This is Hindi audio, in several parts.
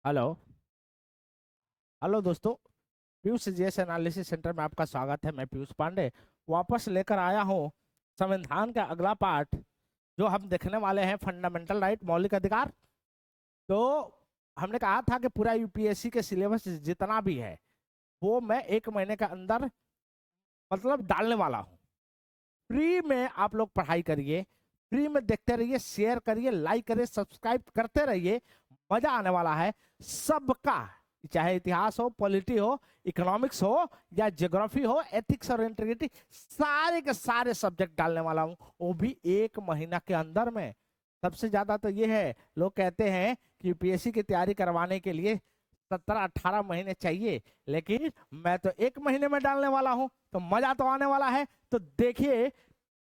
हेलो। हेलो दोस्तों, पीयूष जीएस एनालिसिस सेंटर में आपका स्वागत है। मैं पीयूष पांडे वापस लेकर आया हूँ संविधान का अगला पार्ट, जो हम देखने वाले हैं फंडामेंटल राइट, मौलिक अधिकार। तो हमने कहा था कि पूरा यूपीएससी के सिलेबस जितना भी है वो मैं 1 महीने के अंदर मतलब डालने वाला हूँ। फ्री में आप लोग पढ़ाई करिए, फ्री में देखते रहिए, शेयर करिए, लाइक करिए, सब्सक्राइब करते रहिए। मजा आने वाला है सबका, चाहे इतिहास हो, पॉलिटी हो, इकोनॉमिक्स हो या ज्योग्राफी हो, एथिक्स और इंटीग्रिटी, सारे के सारे सब्जेक्ट डालने वाला हूं, वो भी 1 महीना के अंदर में। सबसे ज्यादा तो ये है, लोग कहते हैं कि यूपीएससी की तैयारी करवाने के लिए 17-18 महीने चाहिए, लेकिन मैं तो 1 महीने में डालने वाला हूं, तो मजा तो आने वाला है। तो देखिए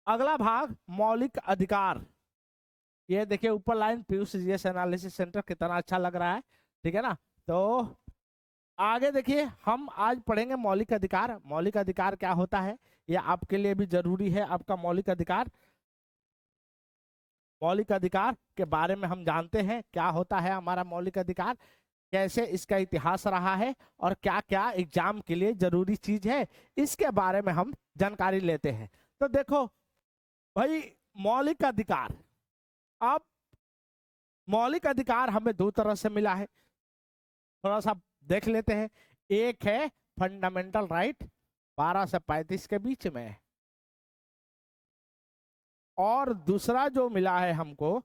अगला भाग, मौलिक अधिकार। ये देखिए ऊपर line, Piyush GS analysis centre, कितना अच्छा लग रहा है, ठीक है ना। तो आगे देखिए, हम आज पढ़ेंगे मौलिक अधिकार। मौलिक अधिकार क्या होता है, ये आपके लिए भी जरूरी है। आपका मौलिक अधिकार, मौलिक अधिकार के बारे में हम जानते हैं, क्या होता है हमारा मौलिक अधिकार, कैसे इसका इतिहास रहा है और क्या क्या एग्जाम के लिए जरूरी चीज है, इसके बारे में हम जानकारी लेते हैं। तो देखो भाई, मौलिक अधिकार, अब मौलिक अधिकार हमें दो तरह से मिला है, थोड़ा सा देख लेते हैं। एक है फंडामेंटल राइट, 12 से 35 के बीच में, और दूसरा जो मिला है हमको,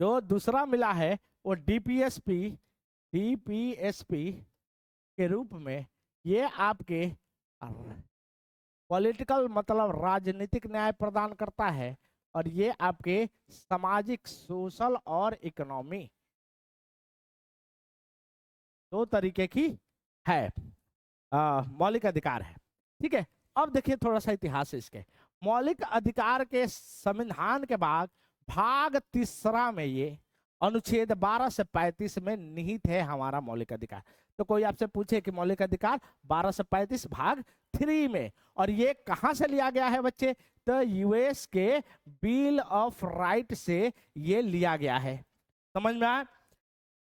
जो दूसरा मिला है वो डीपीएसपी, डीपीएसपी के रूप में। ये आपके पॉलिटिकल मतलब राजनीतिक न्याय प्रदान करता है, और ये आपके सामाजिक, सोशल और इकोनॉमी, दो तरीके की है मौलिक अधिकार है। ठीक है, अब देखिए थोड़ा सा इतिहास है इसके। मौलिक अधिकार के संविधान के बाद भाग तीसरा में ये अनुच्छेद 12 से 35 में निहित है हमारा मौलिक अधिकार। तो कोई आपसे पूछे कि मौलिक अधिकार 12 से 35 भाग 3 में, और ये कहां से लिया गया है बच्चे, तो यूएस के बिल ऑफ राइट से ये लिया गया है। समझ में आया।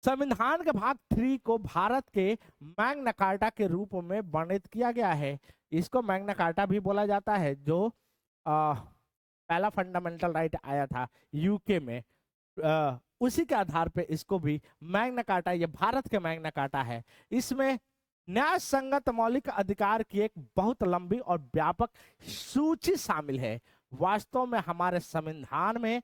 संविधान के भाग 3 को भारत के मैग्ना कार्टा के रूप में वर्णित किया गया है। इसको मैग्ना कार्टा भी बोला जाता है, जो पहला फंडामेंटल राइट आया था यूके में, उसी के आधार पे इसको भी मैग्ना कार्टा, ये भारत के मैग्ना कार्टा है। इसमें न्याय संगत मौलिक अधिकार की एक बहुत लंबी और व्यापक सूची शामिल है। वास्तव में हमारे संविधान में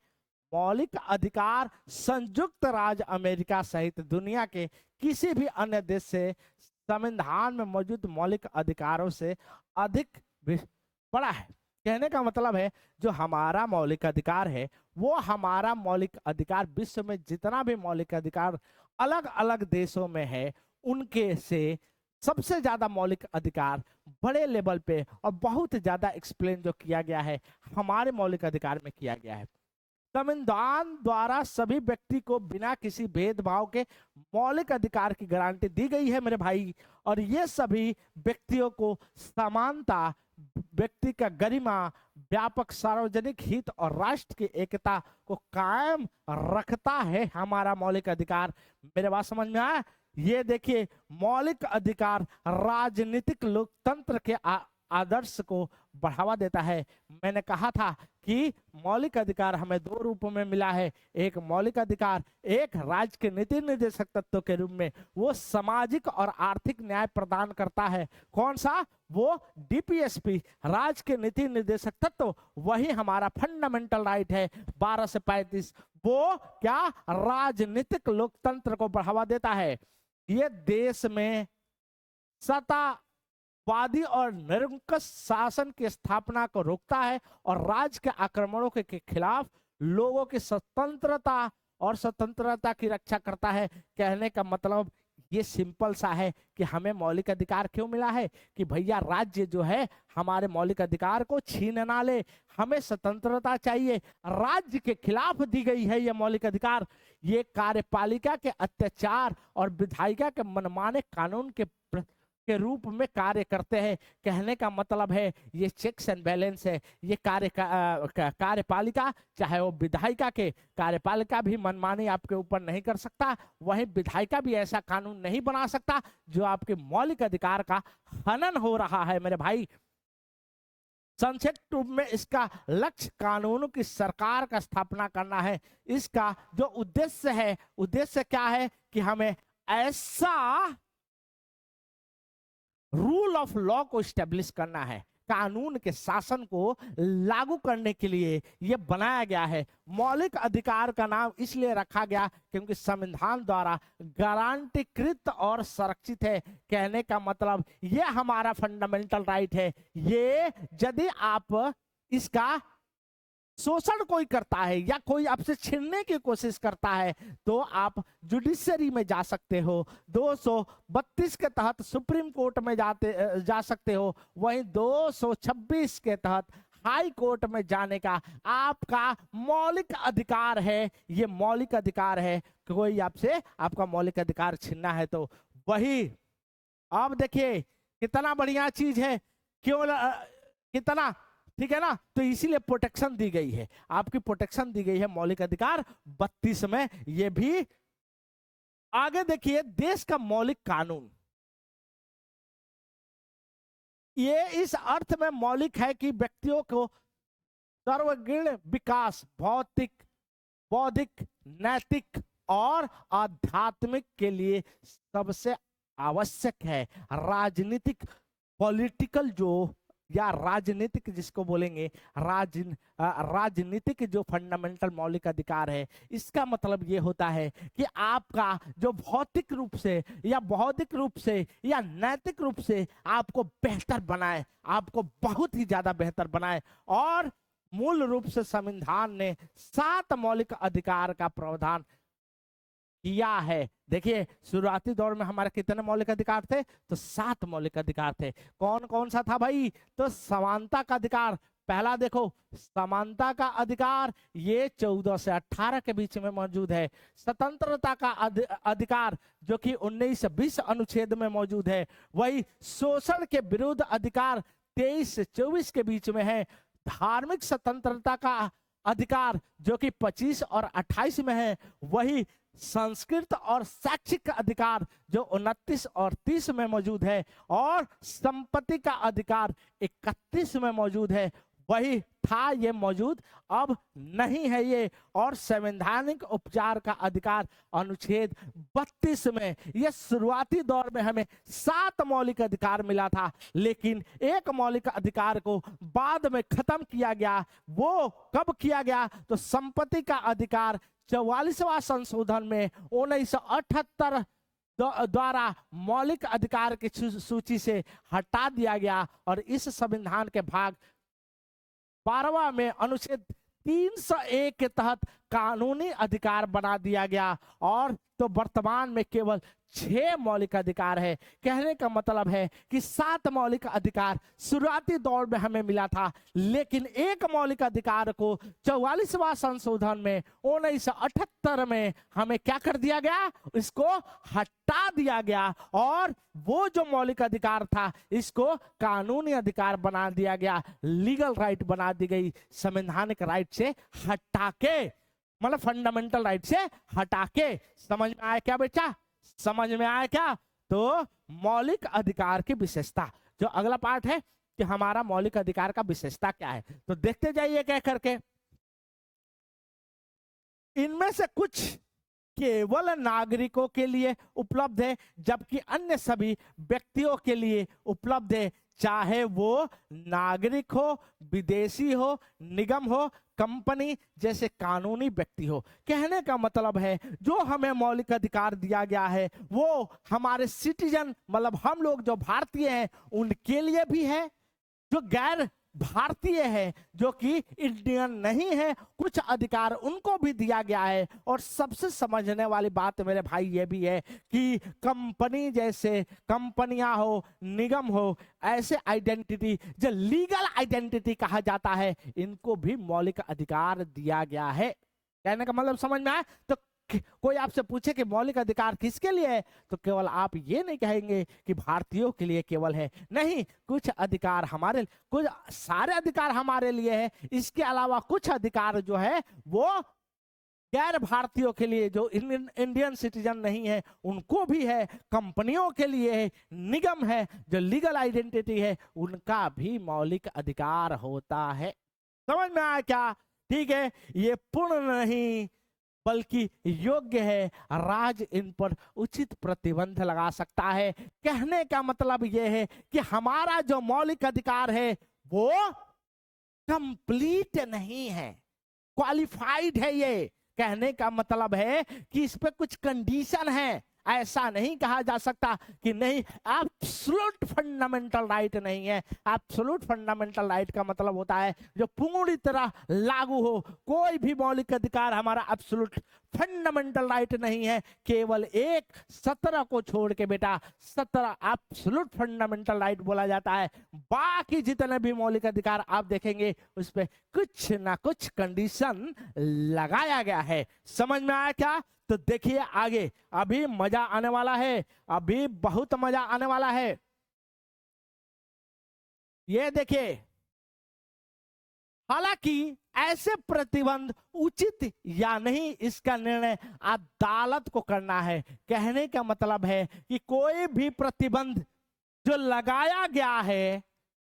मौलिक अधिकार संयुक्त राज्य अमेरिका सहित दुनिया के किसी भी अन्य देश से संविधान में मौजूद मौलिक अधिकारों से अधिक बड़ा है। कहने का मतलब है, जो हमारा मौलिक अधिकार है, वो हमारा मौलिक अधिकार विश्व में जितना भी मौलिक अधिकार अलग अलग देशों में है, उनके से सबसे ज्यादा मौलिक अधिकार बड़े लेवल पे और बहुत ज्यादा एक्सप्लेन जो किया गया है हमारे मौलिक अधिकार में किया गया है। संविधान द्वारा सभी व्यक्ति को बिना किसी भेदभाव के मौलिक अधिकार की गारंटी दी गई है मेरे भाई, और ये सभी व्यक्तियों को समानता, व्यक्ति का गरिमा, व्यापक सार्वजनिक हित और राष्ट्र की एकता को कायम रखता है हमारा मौलिक अधिकार। मेरे बात समझ में आया। ये देखिए, मौलिक अधिकार राजनीतिक लोकतंत्र के आदर्श को बढ़ावा देता है। मैंने कहा था कि मौलिक अधिकार हमें दो रूपों में मिला है। एक मौलिक अधिकार, एक राज्य के नीति निर्देशक तत्व के रूप में, वो सामाजिक और आर्थिक न्याय प्रदान करता है। कौन सा, वो डीपीएसपी, राज्य के नीति निर्देशक तत्व, वही हमारा फंडामेंटल राइट है 12 से 35। वो क्या, राजनीतिक लोकतंत्र को बढ़ावा देता है। ये देश में सत्ता वादी और निरंकुश शासन की स्थापना को रोकता है, और राज्य के आक्रमणों के खिलाफ लोगों की स्वतंत्रता और स्वतंत्रता की रक्षा करता है। कहने का मतलब ये सिंपल सा है कि हमें मौलिक अधिकार क्यों मिला है, कि भैया राज्य जो है हमारे मौलिक अधिकार को छीन ना ले, हमें स्वतंत्रता चाहिए। राज्य के खिलाफ दी गई है ये मौलिक अधिकार। ये कार्यपालिका के अत्याचार और विधायिका के मनमाने कानून के के रूप में कार्य करते हैं। कहने का मतलब है ये चेक्स एंड बैलेंस है। ये कार्यपालिका, चाहे वो विधायिका के, कार्यपालिका भी मनमानी आपके ऊपर नहीं कर सकता, वहीं विधायिका भी ऐसा कानून नहीं बना सकता जो आपके मौलिक अधिकार का हनन हो रहा है। मेरे भाई, संक्षिप्त रूप में इसका लक्ष्य कानून की सरकार का स्थापना करना है। इसका जो उद्देश्य है, उद्देश्य क्या है कि हमें ऐसा रूल ऑफ लॉ को स्टेब्लिश करना है, कानून के शासन को लागू करने के लिए यह बनाया गया है। मौलिक अधिकार का नाम इसलिए रखा गया क्योंकि संविधान द्वारा गारंटीकृत और संरक्षित है। कहने का मतलब यह हमारा फंडामेंटल राइट है। ये यदि आप इसका शोषण कोई करता है या कोई आपसे छीनने की कोशिश करता है तो आप जुडिशरी में जा सकते हो, 232 के तहत सुप्रीम कोर्ट में जा सकते हो, वहीं 226 के तहत हाई कोर्ट में जाने का आपका मौलिक अधिकार है। ये मौलिक अधिकार है, कोई आपसे आपका मौलिक अधिकार छीनना है तो वही। अब देखिए कितना बढ़िया चीज है, क्यों कितना ठीक है ना। तो इसीलिए प्रोटेक्शन दी गई है, आपकी प्रोटेक्शन दी गई है मौलिक अधिकार 32 में। ये भी आगे देखिए, देश का मौलिक कानून ये इस अर्थ में मौलिक है कि व्यक्तियों को सर्वगुण विकास, भौतिक, बौद्धिक, नैतिक और आध्यात्मिक के लिए सबसे आवश्यक है। राजनीतिक, पॉलिटिकल जो या राजनीतिक जिसको बोलेंगे, राजनीतिक जो फंडामेंटल मौलिक अधिकार है, इसका मतलब ये होता है कि आपका जो भौतिक रूप से या बौद्धिक रूप से या नैतिक रूप से आपको बेहतर बनाए, आपको बहुत ही ज्यादा बेहतर बनाए। और मूल रूप से संविधान ने 7 मौलिक अधिकार का प्रावधान किया है। देखिए शुरुआती दौर में हमारे कितने मौलिक अधिकार थे? तो 7 मौलिक अधिकार थे। कौन कौन सा था भाई? तो समानता का अधिकार, पहला देखो समानता का अधिकार, ये 14 से 18 के बीच में मौजूद है। स्वतंत्रता का अधिकार जो कि 19 से 20 अनुच्छेद में मौजूद है। वही शोषण के विरुद्ध अधिकार 23 से 24 के बीच में है। धार्मिक स्वतंत्रता का अधिकार जो कि 25 और 28 में है। वही संस्कृत और शैक्षिक अधिकार जो 29 और 30 में मौजूद है। और संपत्ति का अधिकार 31 में मौजूद है। वही था, ये मौजूद अब नहीं है ये। और संवैधानिक उपचार का अधिकार अनुच्छेद 32 में। ये शुरुआती दौर में हमें 7 मौलिक अधिकार मिला था, लेकिन एक मौलिक अधिकार को बाद में खत्म किया गया। वो कब किया गया? तो संपत्ति का अधिकार 44वां संशोधन में 1978 द्वारा मौलिक अधिकार की सूची से हटा दिया गया। और इस संविधान के भाग 12वां में अनुच्छेद 301 के तहत कानूनी अधिकार बना दिया गया। और तो वर्तमान में केवल 6 मौलिक अधिकार है। कहने का मतलब है कि 7 मौलिक अधिकार शुरुआती दौर में हमें मिला था, लेकिन एक मौलिक अधिकार को 44वां संशोधन में 1978 में हमें क्या कर दिया गया? इसको हटा दिया गया। और वो जो मौलिक अधिकार था इसको कानूनी अधिकार बना दिया गया, लीगल राइट बना दी गई, संवैधानिक राइट से हटा के, मतलब फंडामेंटल राइट से हटा के। समझ में आया क्या बेटा? समझ में आया क्या? तो मौलिक अधिकार की विशेषता, जो अगला पार्ट है कि हमारा मौलिक अधिकार का विशेषता क्या है, तो देखते जाइए क्या करके। इनमें से कुछ केवल नागरिकों के लिए उपलब्ध है, जबकि अन्य सभी व्यक्तियों के लिए उपलब्ध है, चाहे वो नागरिक हो, विदेशी हो, निगम हो, कंपनी जैसे कानूनी व्यक्ति हो। कहने का मतलब है जो हमें मौलिक अधिकार दिया गया है वो हमारे सिटीजन, मतलब हम लोग जो भारतीय हैं उनके लिए भी है, जो गैर भारतीय है, जो कि इंडियन नहीं है, कुछ अधिकार उनको भी दिया गया है। और सबसे समझने वाली बात मेरे भाई ये भी है कि कंपनी जैसे कंपनियां हो, निगम हो, ऐसे आइडेंटिटी जो लीगल आइडेंटिटी कहा जाता है, इनको भी मौलिक अधिकार दिया गया है। कहने का मतलब समझ में आया? तो कोई आपसे पूछे कि मौलिक अधिकार किसके लिए है, तो केवल आप ये नहीं कहेंगे कि भारतीयों के लिए केवल है, नहीं, कुछ अधिकार हमारे, कुछ सारे अधिकार हमारे लिए है। इसके अलावा कुछ अधिकार जो है वो गैर भारतीयों के लिए, जो इंडियन सिटीजन नहीं है उनको भी है, कंपनियों के लिए है, निगम है, जो लीगल आइडेंटिटी है उनका भी मौलिक अधिकार होता है। समझ में आया क्या? ठीक है, ये पूर्ण नहीं बल्कि योग्य है, राज्य इन पर उचित प्रतिबंध लगा सकता है। कहने का मतलब यह है कि हमारा जो मौलिक अधिकार है वो कंप्लीट नहीं है, क्वालिफाइड है। ये कहने का मतलब है कि इस पे कुछ कंडीशन है। ऐसा नहीं कहा जा सकता कि नहीं, एब्सोल्यूट फंडामेंटल राइट नहीं है। एब्सोल्यूट फंडामेंटल राइट का मतलब होता है जो पूरी तरह लागू हो। कोई भी मौलिक अधिकार हमारा एब्सोल्यूट फंडामेंटल राइट नहीं है। केवल एक 17 को छोड़ के बेटा 17 एब्सोल्यूट फंडामेंटल राइट बोला जाता है। बाकी जितने भी मौलिक अधिकार आप देखेंगे उस पे कुछ ना कुछ कंडीशन लगाया गया है। समझ में आया क्या? तो देखिए आगे, अभी मजा आने वाला है, अभी बहुत मजा आने वाला है। ये देखिए, हालांकि ऐसे प्रतिबंध उचित या नहीं इसका निर्णय अदालत को करना है। कहने का मतलब है कि कोई भी प्रतिबंध जो लगाया गया है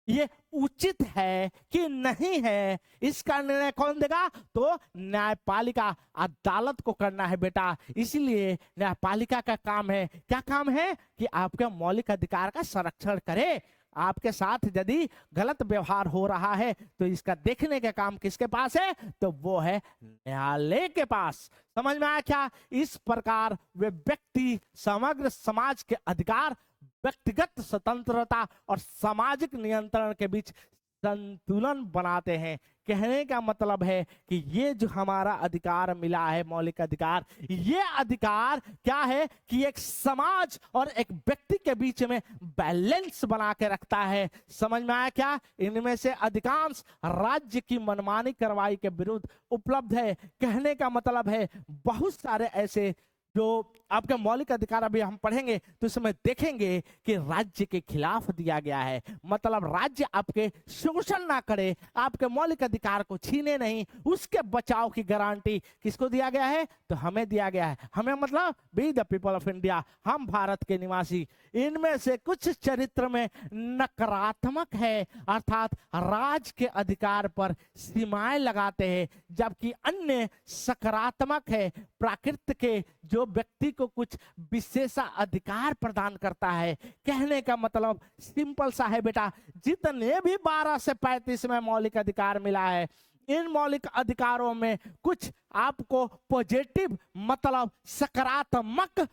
ये उचित है कि नहीं है, इसका निर्णय कौन देगा? तो न्यायपालिका, अदालत को करना है बेटा। इसलिए न्यायपालिका का काम है, क्या काम है? कि आपके मौलिक अधिकार का संरक्षण करे। आपके साथ यदि गलत व्यवहार हो रहा है तो इसका देखने का काम किसके पास है? तो वो है न्यायालय के पास। समझ में आया क्या? इस प्रकार वे व्यक्ति, समग्र समाज के अधिकार, व्यक्तिगत स्वतंत्रता और सामाजिक नियंत्रण के बीच संतुलन बनाते हैं। कहने का मतलब है कि ये जो हमारा अधिकार मिला है, मौलिक अधिकार, ये अधिकार क्या है कि एक समाज और एक व्यक्ति के बीच में बैलेंस बना के रखता है। समझ में आया क्या? इनमें से अधिकांश राज्य की मनमानी कार्रवाई के विरुद्ध उपलब्ध है। कहने का मतलब है बहुत सारे ऐसे जो आपके मौलिक अधिकार अभी हम पढ़ेंगे तो इसमें देखेंगे कि राज्य के खिलाफ दिया गया है। मतलब राज्य आपके शोषण ना करे, आपके मौलिक अधिकार को छीने नहीं, उसके बचाव की गारंटी किसको दिया गया है? तो हमें दिया गया है। हमें मतलब we the people of India, हम भारत के निवासी। इनमें से कुछ चरित्र में नकारात्मक है, अर्थात राज के अधिकार पर सीमाएं लगाते हैं, जबकि अन्य सकारात्मक है, प्राकृतिक के जो व्यक्ति को कुछ विशेष अधिकार प्रदान करता है। कहने का मतलब सिंपल सा है बेटा, जितने भी 12 से 35 में मौलिक अधिकार मिला है, इन मौलिक अधिकारों में कुछ आपको पॉजिटिव मतलब सकारात्मक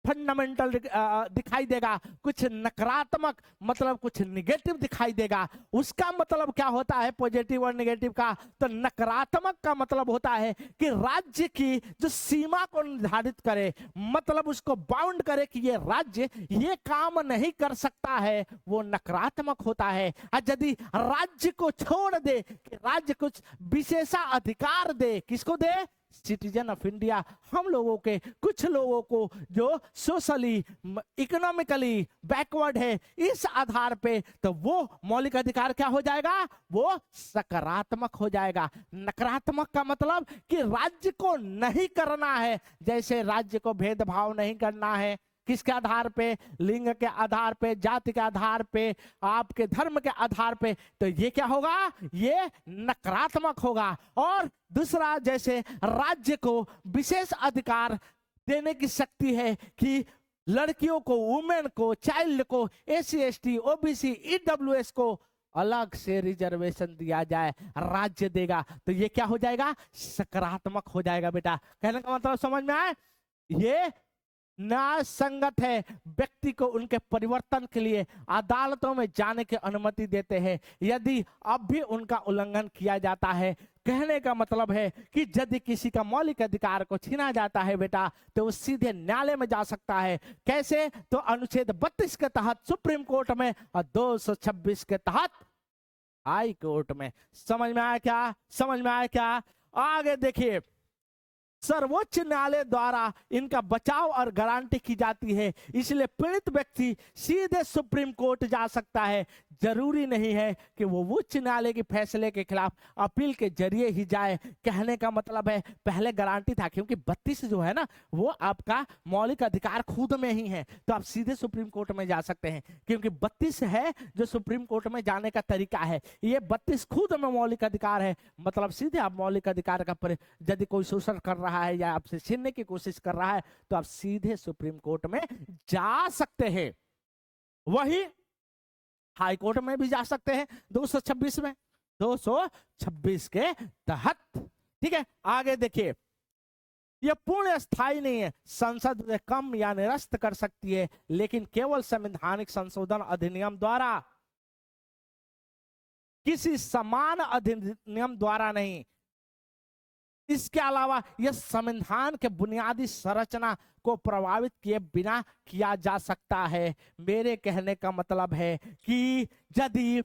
फंडामेंटल दिखाई देगा, कुछ नकारात्मक मतलब कुछ निगेटिव दिखाई देगा। उसका मतलब क्या होता है पॉजिटिव और निगेटिव का? तो नकारात्मक का मतलब होता है कि राज्य की जो सीमा को निर्धारित करे, मतलब उसको बाउंड करे कि ये राज्य ये काम नहीं कर सकता है, वो नकारात्मक होता है। और यदि राज्य को छोड़ दे कि राज्य कुछ विशेष अधिकार दे, किसको दे? सिटीजन ऑफ इंडिया, हम लोगों के कुछ लोगों को जो सोशली इकोनॉमिकली बैकवर्ड है, इस आधार पे, तो वो मौलिक अधिकार क्या हो जाएगा? वो सकारात्मक हो जाएगा। नकारात्मक का मतलब कि राज्य को नहीं करना है, जैसे राज्य को भेदभाव नहीं करना है। किसके आधार पे? लिंग के आधार पे, जाति के आधार पे, आपके धर्म के आधार पे। तो ये क्या होगा? ये नकारात्मक होगा। और दूसरा, जैसे राज्य को विशेष अधिकार देने की शक्ति है कि लड़कियों को, वुमेन को, चाइल्ड को, SC ST OBC EWS को अलग से रिजर्वेशन दिया जाए, राज्य देगा, तो ये क्या हो जाएगा? सकारात्मक हो जाएगा बेटा। कहने का मतलब समझ में आए? ये न्याय संगत है, व्यक्ति को उनके परिवर्तन के लिए अदालतों में जाने की अनुमति देते हैं यदि अब भी उनका उल्लंघन किया जाता है। कहने का मतलब है कि यदि किसी का मौलिक अधिकार को छीना जाता है बेटा, तो वो सीधे न्यायालय में जा सकता है। कैसे? तो अनुच्छेद 32 के तहत सुप्रीम कोर्ट में और 226 के तहत हाई कोर्ट में। समझ में आया क्या? समझ में आया क्या? आगे देखिए, सर्वोच्च न्यायालय द्वारा इनका बचाव और गारंटी की जाती है, इसलिए पीड़ित व्यक्ति सीधे सुप्रीम कोर्ट जा सकता है। जरूरी नहीं है कि वो उच्च न्यायालय के फैसले के खिलाफ अपील के जरिए ही जाए। कहने का मतलब है पहले गारंटी था, क्योंकि 32 जो है ना वो आपका मौलिक अधिकार खुद में ही है, तो आप सीधे सुप्रीम कोर्ट में जा सकते हैं, क्योंकि 32 है जो सुप्रीम कोर्ट में जाने का तरीका है। ये 32 खुद में मौलिक अधिकार है, मतलब सीधे आप मौलिक अधिकार का यदि कोई शोषण कर रहा है या आपसे छीनने की कोशिश कर रहा है तो आप सीधे सुप्रीम कोर्ट में जा सकते हैं। वही हाई कोर्ट में भी जा सकते हैं 226 में, 226 के तहत। ठीक है, आगे देखिए, यह पूर्ण स्थायी नहीं है, संसद उसे कम या निरस्त कर सकती है, लेकिन केवल संवैधानिक संशोधन अधिनियम द्वारा, किसी समान अधिनियम द्वारा नहीं। इसके अलावा यह संविधान के बुनियादी संरचना को प्रभावित किए बिना किया जा सकता है। मेरे कहने का मतलब है कि यदि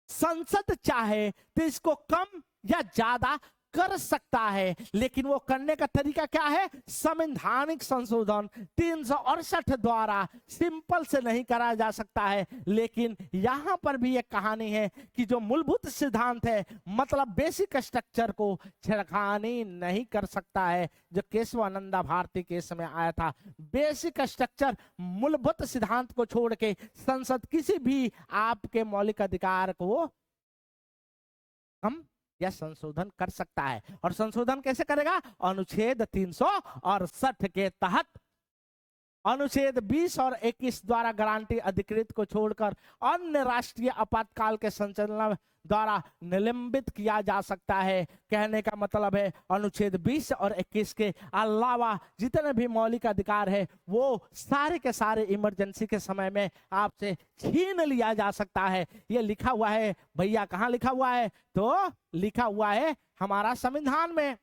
संसद चाहे तो इसको कम या ज्यादा कर सकता है, लेकिन वो करने का तरीका क्या है? संवैधानिक संशोधन 368 द्वारा सिंपल से नहीं करा जा सकता है। लेकिन यहां पर भी एक कहानी है कि जो मूलभूत सिद्धांत है, मतलब बेसिक स्ट्रक्चर को छेड़खानी नहीं कर सकता है, जो केशवानंदा भारती केस में आया था। बेसिक स्ट्रक्चर, मूलभूत सिद्धांत को छोड़ के संसद किसी भी आपके मौलिक अधिकार को कम या संशोधन कर सकता है। और संशोधन कैसे करेगा? अनुच्छेद 368 के तहत। अनुच्छेद 20 और 21 द्वारा गारंटी अधिकृत को छोड़कर अन्य राष्ट्रीय आपातकाल के संचालन द्वारा निलंबित किया जा सकता है। कहने का मतलब है अनुच्छेद 20 और 21 के अलावा जितने भी मौलिक अधिकार है वो सारे के सारे इमरजेंसी के समय में आपसे छीन लिया जा सकता है। ये लिखा हुआ है भैया, कहाँ लिखा हुआ है? तो लिखा हुआ है हमारा संविधान में।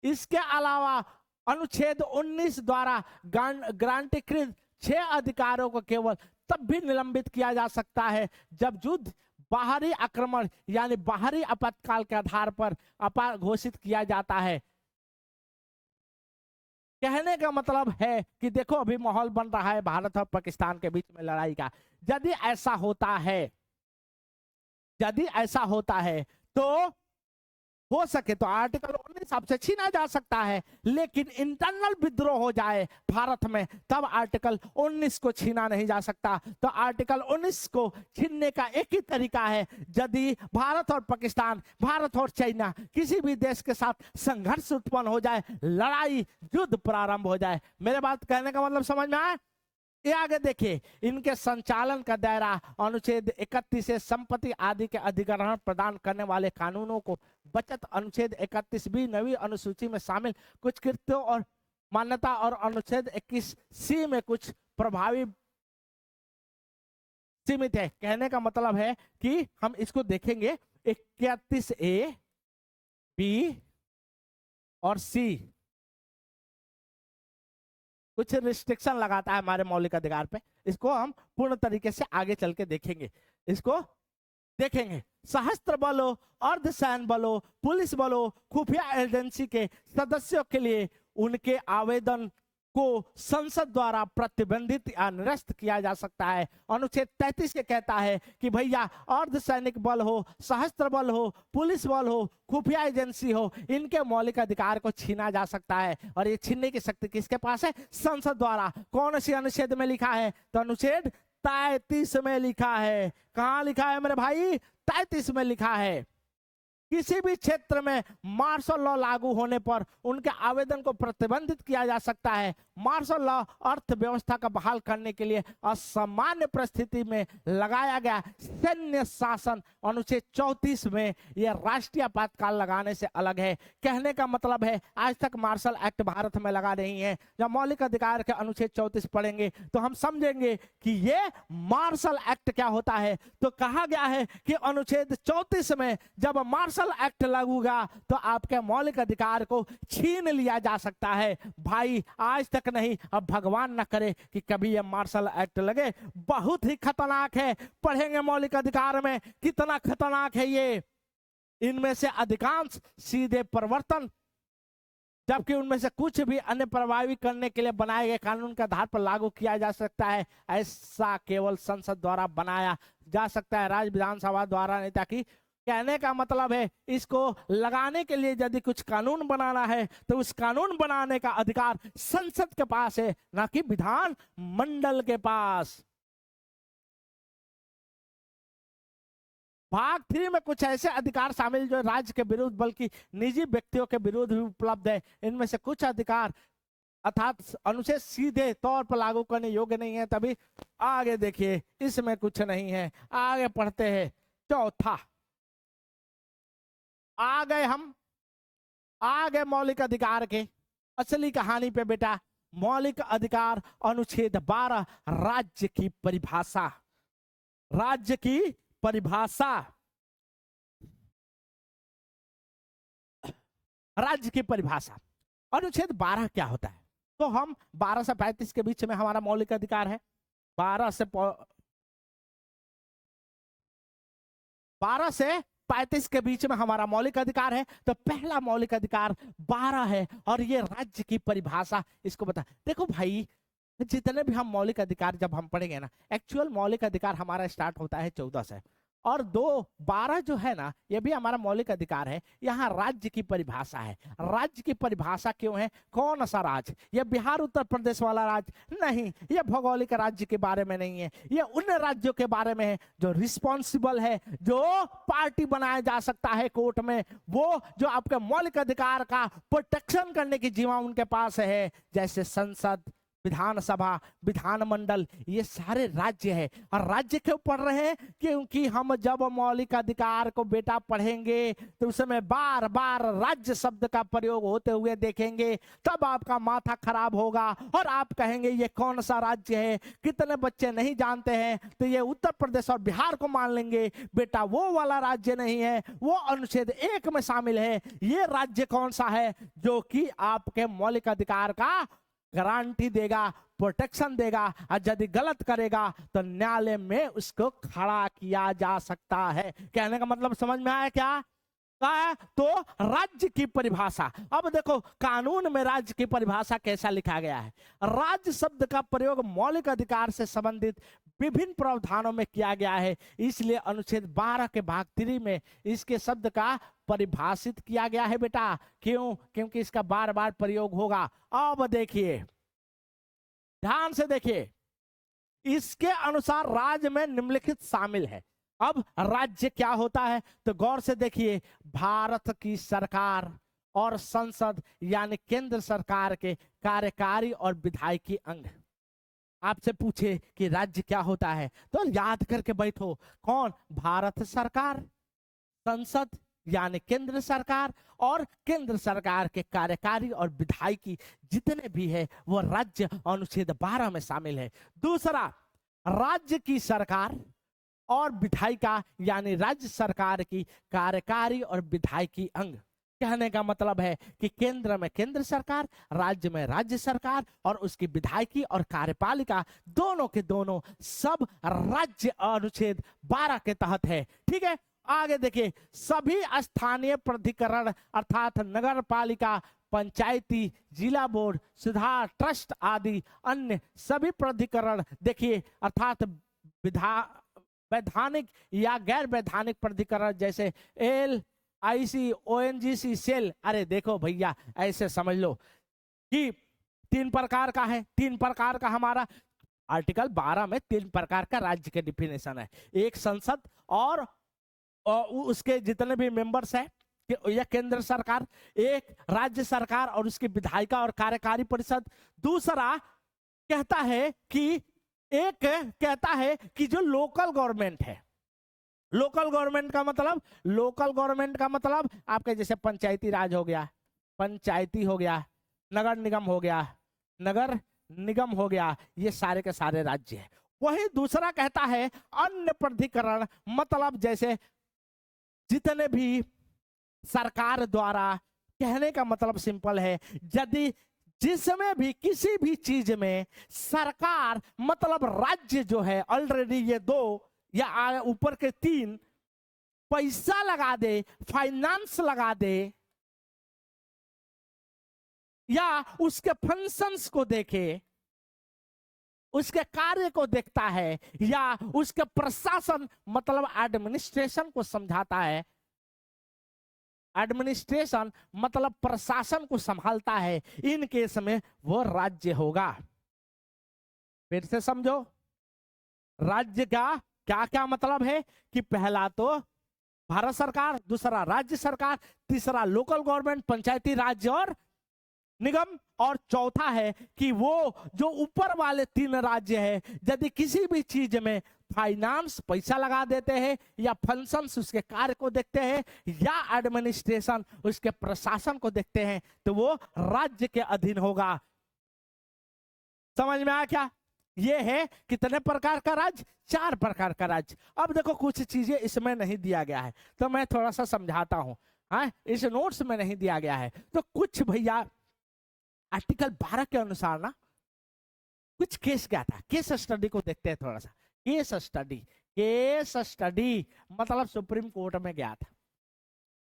इसके अलावा अनुच्छेद 19 द्वारा गारंटीकृत 6 अधिकारों को केवल तब भी निलंबित किया जा सकता है जब युद्ध, बाहरी आक्रमण यानी बाहरी आपातकाल के आधार पर घोषित किया जाता है। कहने का मतलब है कि देखो अभी माहौल बन रहा है भारत और पाकिस्तान के बीच में लड़ाई का। यदि ऐसा होता है तो हो सके तो आर्टिकल 19 आपसे छीना जा सकता है, लेकिन इंटरनल विद्रोह हो जाए भारत में तब आर्टिकल 19 को छीना नहीं जा सकता। तो आर्टिकल 19 को छीनने का एक ही तरीका है, यदि भारत और पाकिस्तान, भारत और चाइना किसी भी देश के साथ संघर्ष उत्पन्न हो जाए, लड़ाई, युद्ध प्रारंभ हो जाए। मेरे बात कहने का मतलब समझ में आया? ये आगे देखिए, इनके संचालन का दायरा अनुच्छेद 31 से संपत्ति आदि के अधिग्रहण प्रदान करने वाले कानूनों को बचत अनुच्छेद 31 भी नवी अनुसूची में शामिल कुछ कृत्यों और मान्यता और अनुच्छेद 21 सी में कुछ प्रभावी सीमित है। कहने का मतलब है कि हम इसको देखेंगे 31 ए, बी और सी कुछ रिस्ट्रिक्शन लगाता है हमारे मौलिक अधिकार पे। इसको हम पूर्ण तरीके से आगे चल के देखेंगे। इसको देखेंगे सशस्त्र बलों, अर्धसैन्य बलों, पुलिस बलों, खुफिया एजेंसी के सदस्यों के लिए उनके आवेदन को संसद द्वारा प्रतिबंधित या निरस्त किया जा सकता है। अनुच्छेद 33 के कहता है कि भैया अर्धसैनिक बल हो, सशस्त्र बल हो, पुलिस बल हो, खुफिया एजेंसी हो, इनके मौलिक अधिकार को छीना जा सकता है। और ये छीनने की शक्ति किसके पास है? संसद द्वारा। कौन सी अनुच्छेद में लिखा है? तो अनुच्छेद 33 में लिखा है। कहां लिखा है मेरे भाई? 33 में लिखा है। किसी भी क्षेत्र में मार्शल लॉ लागू होने पर उनके आवेदन को प्रतिबंधित किया जा सकता है। मार्शल लॉ अर्थव्यवस्था का बहाल करने के लिए असामान्य परिस्थिति में लगाया गया सैन्य शासन अनुच्छेद 34 में यह राष्ट्रीय आपातकाल लगाने से अलग है। कहने का मतलब है आज तक मार्शल एक्ट भारत में लगा नहीं है। जब मौलिक अधिकार के अनुच्छेद 34 पढ़ेंगे तो हम समझेंगे कि ये मार्शल एक्ट क्या होता है। तो कहा गया है कि अनुच्छेद 34 में जब मार्शल एक्ट लागू होगा तो आपके मौलिक अधिकार को छीन लिया जा सकता है। भाई आज तक नहीं, अब भगवान न करे कि कभी ये मार्शल एक्ट लगे। बहुत ही खतरनाक है। पढ़ेंगे मौलिक अधिकार में कितना खतरनाक है ये। इनमें से अधिकांश सीधे परिवर्तन जबकि उनमें से कुछ भी अन्य प्रभावी करने के लिए बनाए गए कानून के आधार पर लागू किया जा सकता है, ऐसा केवल संसद द्वारा बनाया जा सकता है, राज्य विधानसभा द्वारा नहीं। ताकि कहने का मतलब है इसको लगाने के लिए यदि कुछ कानून बनाना है तो उस कानून बनाने का अधिकार संसद के पास है, ना कि विधान मंडल के पास। भाग 3 में कुछ ऐसे अधिकार शामिल जो राज्य के विरुद्ध बल्कि निजी व्यक्तियों के विरुद्ध भी उपलब्ध है। इनमें से कुछ अधिकार अर्थात अनुच्छेद सीधे तौर पर लागू करने योग्य नहीं है। तभी आगे देखिए, इसमें कुछ नहीं है। आगे पढ़ते हैं चौथा, आ गए मौलिक अधिकार के असली कहानी पे बेटा। मौलिक अधिकार अनुच्छेद 12, राज्य की परिभाषा। राज्य की परिभाषा, राज्य की परिभाषा। अनुच्छेद 12 क्या होता है? तो हम 12 से 35 के बीच में हमारा मौलिक अधिकार है। 12 से 35 के बीच में हमारा मौलिक अधिकार है। तो पहला मौलिक अधिकार 12 है और ये राज्य की परिभाषा इसको बता। देखो भाई, जितने भी हम मौलिक अधिकार जब हम पढ़ेंगे ना, एक्चुअल मौलिक अधिकार हमारा स्टार्ट होता है 14 से, और 12 जो है ना, ये भी हमारा मौलिक अधिकार है। यहाँ राज्य की परिभाषा है। राज्य की परिभाषा क्यों है? कौन सा राज्य? ये बिहार उत्तर प्रदेश वाला राज्य नहीं, ये भौगोलिक राज्य के बारे में नहीं है। ये उन राज्यों के बारे में है जो रिस्पॉन्सिबल है, जो पार्टी बनाया जा सकता है कोर्ट में, वो जो आपके मौलिक अधिकार का प्रोटेक्शन करने की जिम्मा उनके पास है, जैसे संसद, विधानसभा, विधानमंडल, ये सारे राज्य है। और राज्य क्यों पढ़ रहे हैं? क्योंकि हम जब मौलिक अधिकार को बेटा पढ़ेंगे तो उसमें बार बार राज्य शब्द का प्रयोग होते हुए देखेंगे, तब आपका माथा खराब होगा और आप कहेंगे ये कौन सा राज्य है। कितने बच्चे नहीं जानते हैं तो ये उत्तर प्रदेश और बिहार को मान लेंगे, बेटा वो वाला राज्य नहीं है, वो अनुच्छेद 1 में शामिल है। ये राज्य कौन सा है? जो कि आपके मौलिक अधिकार का गारंटी देगा, प्रोटेक्शन देगा, और यदि गलत करेगा तो न्यायालय में उसको खड़ा किया जा सकता है। कहने का मतलब समझ में आया क्या? तो राज्य की परिभाषा। अब देखो कानून में राज्य की परिभाषा कैसा लिखा गया है। राज्य शब्द का प्रयोग मौलिक अधिकार से संबंधित विभिन्न प्रावधानों में किया गया है, इसलिए अनुच्छेद 12 के भाग 3 में इसके शब्द का परिभाषित किया गया है बेटा। क्यों? क्योंकि इसका बार बार प्रयोग होगा। अब देखिए, ध्यान से देखिए, इसके अनुसार राज्य में निम्नलिखित शामिल है। अब राज्य क्या होता है तो गौर से देखिए, भारत की सरकार और संसद यानी केंद्र सरकार के कार्यकारी और विधायकी अंग। आपसे पूछे कि राज्य क्या होता है तो याद करके बैठो, कौन? भारत सरकार, संसद यानी केंद्र सरकार, और केंद्र सरकार के कार्यकारी और विधायकी जितने भी है वो राज्य अनुच्छेद 12 में शामिल है। दूसरा, राज्य की सरकार और विधायिका यानी राज्य सरकार की कार्यकारी और विधायकी अंग। कहने का मतलब है कि केंद्र में केंद्र सरकार, राज्य में राज्य सरकार, और उसकी विधायकी और कार्यपालिका दोनों के दोनों सब राज्य अनुच्छेद 12 के तहत है। ठीक है, आगे देखिए, सभी स्थानीय प्राधिकरण अर्थात नगर पालिका, पंचायती, जिला बोर्ड, सुधार ट्रस्ट आदि अन्य सभी प्राधिकरण देखिए अर्थात वैधानिक या गैर वैधानिक प्राधिकरण जैसे LIC, ONGC, सेल। अरे देखो भैया, ऐसे समझ लो कि 3 प्रकार का है। 3 प्रकार का हमारा आर्टिकल 12 में 3 प्रकार का राज्य के डिफिनेशन है। एक संसद और उसके जितने भी मेंबर्स है या केंद्र सरकार, एक राज्य सरकार और उसकी विधायिका और कार्यकारी परिषद। दूसरा कहता है कि एक कहता है कि जो लोकल गवर्नमेंट है। लोकल गवर्नमेंट का मतलब, लोकल गवर्नमेंट का मतलब आपके जैसे पंचायती राज हो गया, पंचायती हो गया, नगर निगम हो गया, नगर निगम हो गया, ये सारे के सारे राज्य है। वही दूसरा कहता है अन्य प्राधिकरण, मतलब जैसे जितने भी सरकार द्वारा, कहने का मतलब सिंपल है, यदि जिसमें भी किसी भी चीज में सरकार मतलब राज्य जो है ऑलरेडी ये 2 या ऊपर के 3 पैसा लगा दे, फाइनेंस लगा दे, या उसके फंक्शंस को देखे, उसके कार्य को देखता है, या उसके प्रशासन मतलब एडमिनिस्ट्रेशन को समझाता है, एडमिनिस्ट्रेशन मतलब प्रशासन को संभालता है, इन केस में वो राज्य होगा। फिर से समझो, राज्य का क्या क्या मतलब है कि पहला तो भारत सरकार, दूसरा राज्य सरकार, तीसरा लोकल गवर्नमेंट, पंचायती राज और निगम, और चौथा है कि वो जो ऊपर वाले 3 राज्य है, यदि किसी भी चीज में फाइनेंस पैसा लगा देते हैं, या फंक्शंस उसके कार्य को देखते हैं, या एडमिनिस्ट्रेशन उसके प्रशासन को देखते हैं, तो वो राज्य के अधीन होगा। समझ में आया क्या? ये है कितने प्रकार का राज्य? 4 प्रकार का राज्य। अब देखो कुछ चीजें इसमें नहीं दिया गया है, तो मैं थोड़ा सा समझाता हूं। हाँ, इस नोट्स में नहीं दिया गया है, तो कुछ भैया आर्टिकल 12 के अनुसार ना कुछ केस क्या था, केस स्टडी को देखते हैं थोड़ा सा। केस स्टडी, केस स्टडी मतलब सुप्रीम कोर्ट में गया था।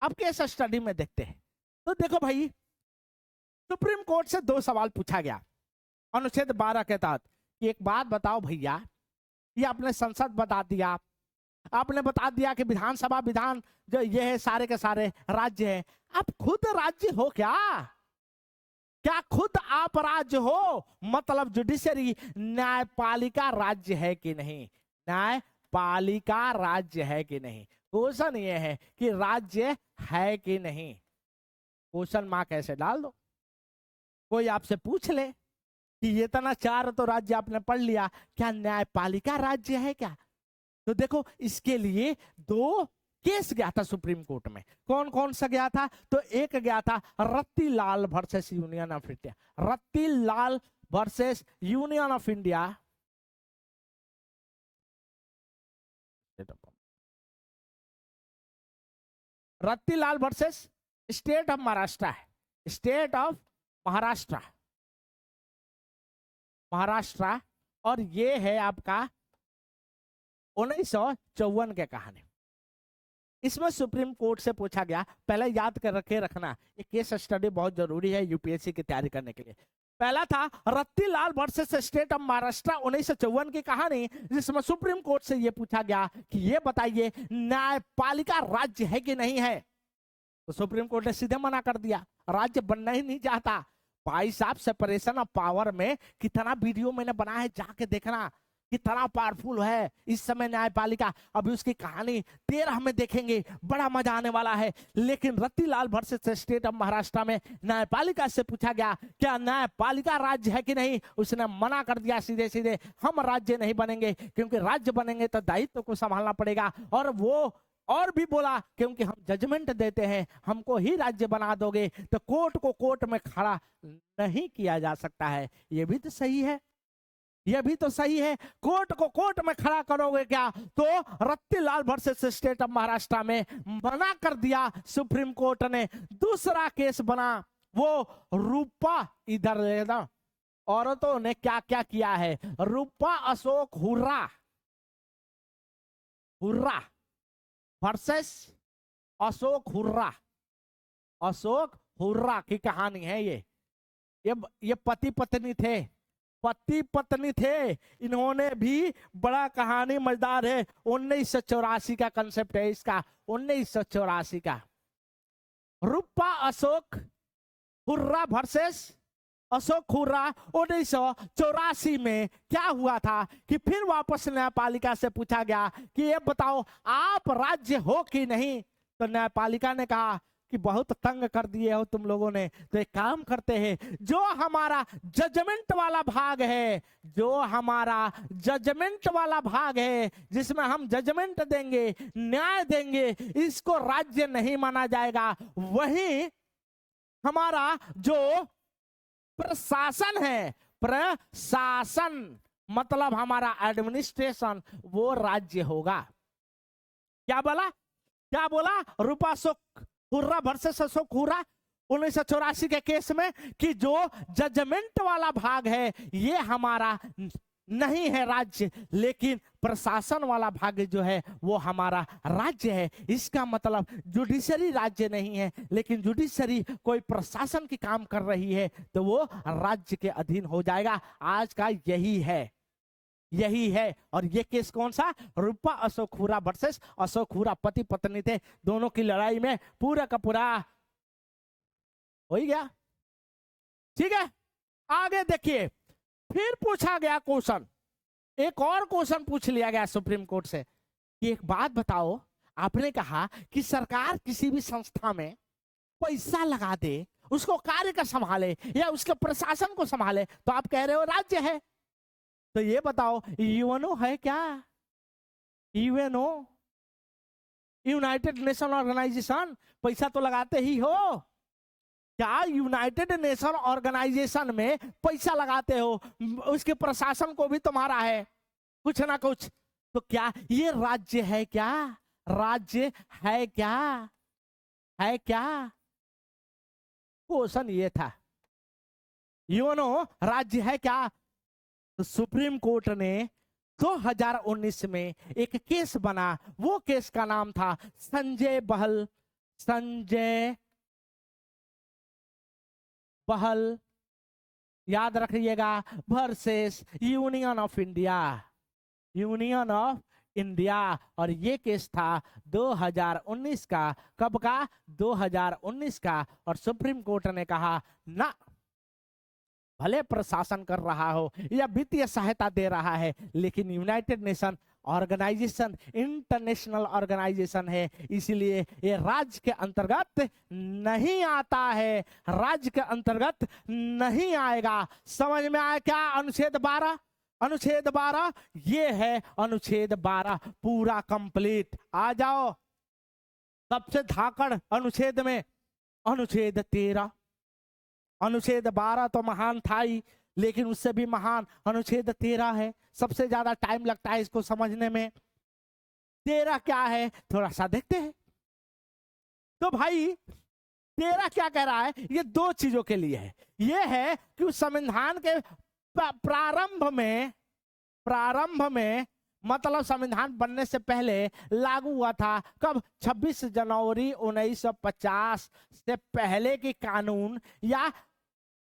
अब केस स्टडी में देखते हैं, तो देखो भाई, सुप्रीम कोर्ट से 2 सवाल पूछा गया अनुच्छेद 12 के तहत। एक बात बताओ भैया, ये आपने संसद बता दिया, आपने बता दिया कि विधानसभा, विधान जो ये है सारे के सारे राज्य हैं, आप खुद राज्य हो क्या? क्या खुद आप राज्य हो? मतलब जुडिशरी, न्यायपालिका राज्य है कि नहीं? न्यायपालिका राज्य है कि नहीं? क्वेश्चन ये है कि राज्य है कि नहीं। क्वेश्चन मार्क ऐसे डाल दो। कोई आपसे पूछ ले कि ये तना 4 तो राज्य आपने पढ़ लिया, क्या न्यायपालिका राज्य है क्या? तो देखो, इसके लिए 2 केस गया था सुप्रीम कोर्ट में। कौन कौन सा गया था? तो एक गया था Ratilal versus union of India. Ratilal versus union of India, Ratilal versus state of Maharashtra है, स्टेट ऑफ महाराष्ट्र, महाराष्ट्र। और ये है आपका 1954 के कहानी। इसमें सुप्रीम कोर्ट से पूछा गया, पहले याद कर रखे रखना, ये केस स्टडी बहुत जरूरी है यूपीएससी की तैयारी करने के लिए। पहला था Ratilal versus state of Maharashtra 1954 की कहानी, जिसमें सुप्रीम कोर्ट से ये पूछा गया कि ये बताइए न्यायपालिका राज्य है कि नहीं है। तो सुप्रीम कोर्ट ने सीधे मना कर दिया, राज्य बनना ही नहीं चाहता। भाई साहब, सेपरेशन ऑफ पावर में कितना वीडियो मैंने बनाया है, जाके देखना कितना पावरफुल है इस समय न्यायपालिका। अभी उसकी कहानी 13 में देखेंगे, बड़ा मजा आने वाला है। लेकिन रत्तीलाल वर्सेस स्टेट ऑफ महाराष्ट्र में न्यायपालिका से पूछा गया क्या न्यायपालिका राज्य है कि नहीं। उसने मना कर दिया सीधे सीधे, हम राज्य नहीं बनेंगे, क्योंकि राज्य बनेंगे तो दायित्व को संभालना पड़ेगा। और वो और भी बोला क्योंकि हम जजमेंट देते हैं, हमको ही राज्य बना दोगे तो कोर्ट को कोर्ट में खड़ा नहीं किया जा सकता है। ये भी तो सही है, ये भी तो सही है। कोर्ट को कोर्ट में खड़ा करोगे क्या? तो रत्तीलाल वर्सेस स्टेट ऑफ महाराष्ट्र में मना कर दिया सुप्रीम कोर्ट ने। दूसरा केस बना वो रूपा, इधर लेना, औरतों ने क्या क्या किया है। रूपा अशोक हुर्रा, हुर्रा वर्सेस अशोक हुर्रा, अशोक हुर्रा की कहानी है ये पति पत्नी थे, पति पत्नी थे। इन्होंने भी बड़ा कहानी मजेदार है, 1984 का कंसेप्ट है इसका, 1984 का। रूपा अशोक हुर्रा वर्सेस अशोक हुर्रा 1984 में क्या हुआ था कि फिर वापस न्यायपालिका से पूछा गया कि ये बताओ आप राज्य हो कि नहीं। तो न्यायपालिका ने कहा कि बहुत तंग कर दिए हो तुम लोगों ने, तो एक काम करते हैं, जो हमारा जजमेंट वाला भाग है, जो हमारा जजमेंट वाला भाग है जिसमें हम जजमेंट देंगे, न्याय देंगे, इसको राज्य नहीं माना जाएगा। वही हमारा जो प्रशासन है, प्रशासन मतलब हमारा एडमिनिस्ट्रेशन, वो राज्य होगा। क्या बोला, क्या बोला? रूपा अशोक हुर्रा वर्सेस अशोक हुर्रा 1984 के केस में कि जो जजमेंट वाला भाग है ये हमारा नहीं है राज्य, लेकिन प्रशासन वाला भाग जो है वो हमारा राज्य है। इसका मतलब जुडिशरी राज्य नहीं है, लेकिन जुडिशरी कोई प्रशासन की काम कर रही है तो वो राज्य के अधीन हो जाएगा। आज का यही है, यही है। और ये केस कौन सा? रूपा अशोक हुरा वर्सेस अशोक हुरा, पति पत्नी थे, दोनों की लड़ाई में पूरा का पूरा हो ही गया। ठीक है, आगे देखिए, फिर पूछा गया क्वेश्चन, एक और क्वेश्चन पूछ लिया गया सुप्रीम कोर्ट से कि एक बात बताओ, आपने कहा कि सरकार किसी भी संस्था में पैसा लगा दे, उसको कार्य का संभाले या उसके प्रशासन को संभाले, तो आप कह रहे हो राज्य है। तो ये बताओ, यूएनओ है क्या? यूएनओ, यूनाइटेड नेशन ऑर्गेनाइजेशन, पैसा तो लगाते ही हो। क्या यूनाइटेड नेशन ऑर्गेनाइजेशन में पैसा लगाते हो? उसके प्रशासन को भी तुम्हारा है कुछ ना कुछ। तो क्या ये राज्य है क्या? राज्य है क्या? है क्या? क्वेश्चन ये था, यूएनओ राज्य है क्या? तो सुप्रीम कोर्ट ने 2019 में एक केस बना, वो केस का नाम था संजय बहल, याद रखिएगा, versus union of India, union of India. और ये केस था 2019 का। कब का? 2019 का। और सुप्रीम कोर्ट ने कहा ना, भले प्रशासन कर रहा हो या वित्तीय सहायता दे रहा है, लेकिन United Nation Organization International Organization है, इसलिए ये राज्य के अंतर्गत नहीं आता है, राज्य के अंतर्गत नहीं आएगा। समझ में आया क्या? अनुच्छेद 12, अनुच्छेद 12 ये है, अनुच्छेद 12 पूरा कंप्लीट। आ जाओ सबसे धाकड़ अनुच्छेद में, अनुच्छेद 13। अनुच्छेद 12 तो महान था ही, लेकिन उससे भी महान अनुच्छेद 13 है। सबसे ज्यादा टाइम लगता है इसको समझने में। 13 क्या है थोड़ा सा देखते हैं। तो भाई 13 क्या कह रहा है? ये दो चीजों के लिए है। ये है कि उस संविधान के प्रारंभ में मतलब संविधान बनने से पहले लागू हुआ था। कब? 26 जनवरी 1950 से पहले के कानून या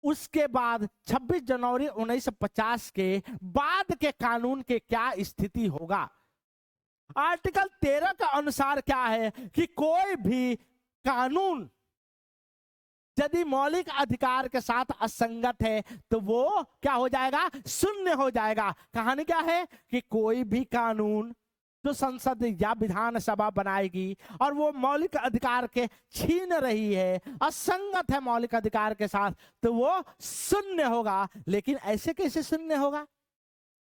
उसके बाद 26 जनवरी 1950 के बाद के कानून के क्या स्थिति होगा। आर्टिकल 13 का अनुसार क्या है कि कोई भी कानून यदि मौलिक अधिकार के साथ असंगत है तो वो क्या हो जाएगा? शून्य हो जाएगा। कहानी क्या है कि कोई भी कानून जो संसद या विधानसभा बनाएगी और वो मौलिक अधिकार के छीन रही है, असंगत है मौलिक अधिकार के साथ, तो वो शून्य होगा। लेकिन ऐसे कैसे शून्य होगा?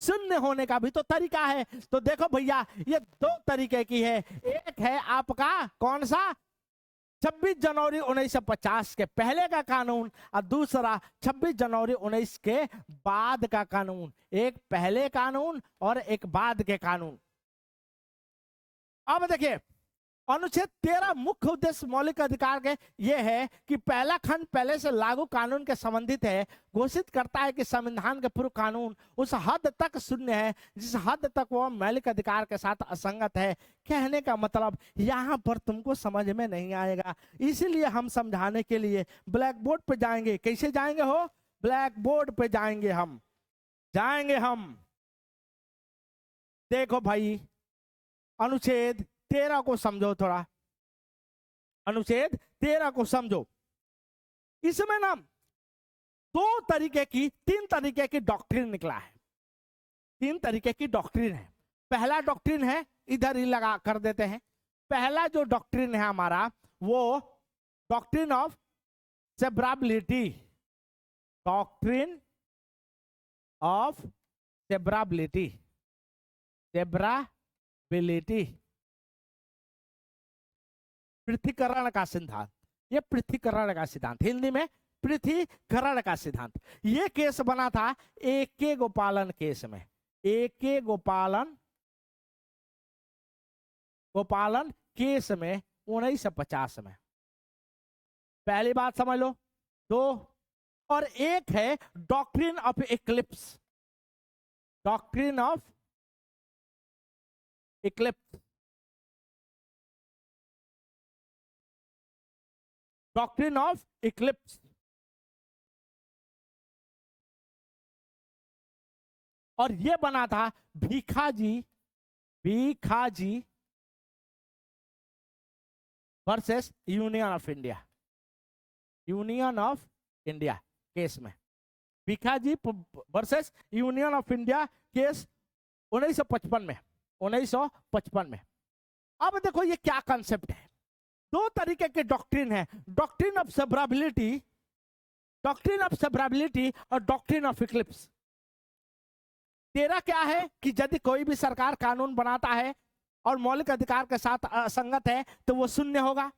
शून्य होने का भी तो तरीका है। तो देखो भैया, ये दो तरीके की है। एक है आपका कौन सा? 26 जनवरी 1950 के पहले का कानून, और दूसरा 26 जनवरी 19 के बाद का कानून। एक पहले कानून और एक बाद के कानून। अब देखिए, अनुच्छेद 13 मुख्य उद्देश्य मौलिक अधिकार के ये है कि पहला खंड पहले से लागू कानून के संबंधित है, घोषित करता है कि संविधान के पूर्व कानून उस हद तक शून्य है जिस हद तक वह मौलिक अधिकार के साथ असंगत है। कहने का मतलब यहाँ पर तुमको समझ में नहीं आएगा, इसलिए हम समझाने के लिए ब्लैक बोर्ड पे जाएंगे। कैसे जाएंगे हो? ब्लैक बोर्ड पे जाएंगे हम। देखो भाई, अनुच्छेद 13 को समझो थोड़ा, अनुच्छेद 13 को समझो। इसमें ना तीन तरीके की डॉक्ट्रिन निकला है। 3 तरीके की डॉक्ट्रिन है। पहला डॉक्ट्रिन है, इधर ही लगा कर देते हैं। पहला जो डॉक्ट्रिन है हमारा, वो doctrine of severability, doctrine of severability, पृथ्वीकरण का सिद्धांत। ये पृथ्वीकरण का सिद्धांत, हिंदी में पृथ्वीकरण का सिद्धांत। ये केस बना था AK गोपालन केस में। AK गोपालन केस में 1950 में। पहली बात समझ लो। 2 और एक है doctrine of eclipse. Doctrine of eclipse, doctrine of eclipse. और ये बना था Bhikhaji versus union of India, union of India case में, Bhikhaji versus union of India case 1955 में। अब देखो ये क्या कंसेप्ट है, दो तरीके के डॉक्ट्रिन है, डॉक्ट्रिन ऑफ सेवरेबिलिटी और डॉक्ट्रिन ऑफ इक्लिप्स। तेरा क्या है कि यदि कोई भी सरकार कानून बनाता है और मौलिक अधिकार के साथ असंगत है तो वो शून्य होगा।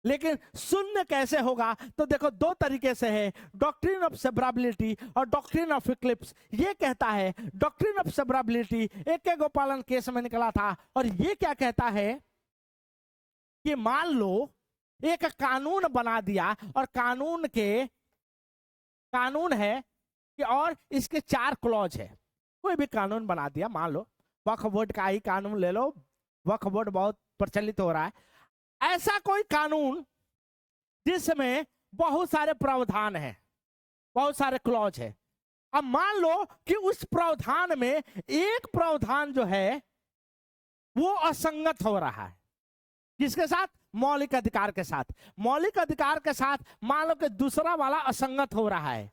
लेकिन शून्य कैसे होगा, तो देखो दो तरीके से है, डॉक्ट्रिन ऑफ सेवरेबिलिटी और डॉक्ट्रिन ऑफ इक्लिप्स। ये कहता है डॉक्ट्रिन ऑफ सेवरेबिलिटी AK गोपालन केस में निकला था, और ये क्या कहता है कि मान लो एक कानून बना दिया और कानून है कि और इसके 4 क्लॉज है, कोई भी कानून बना दिया, मान लो वक्फ बोर्ड का ही कानून ले लो, वक्फ बोर्ड बहुत प्रचलित हो रहा है, ऐसा कोई कानून जिसमें बहुत सारे प्रावधान हैं, बहुत सारे क्लॉज है। अब मान लो कि उस प्रावधान में एक प्रावधान जो है वो असंगत हो रहा है, किसके साथ, मौलिक अधिकार के साथ। मौलिक अधिकार के साथ मान लो कि दूसरा वाला असंगत हो रहा है,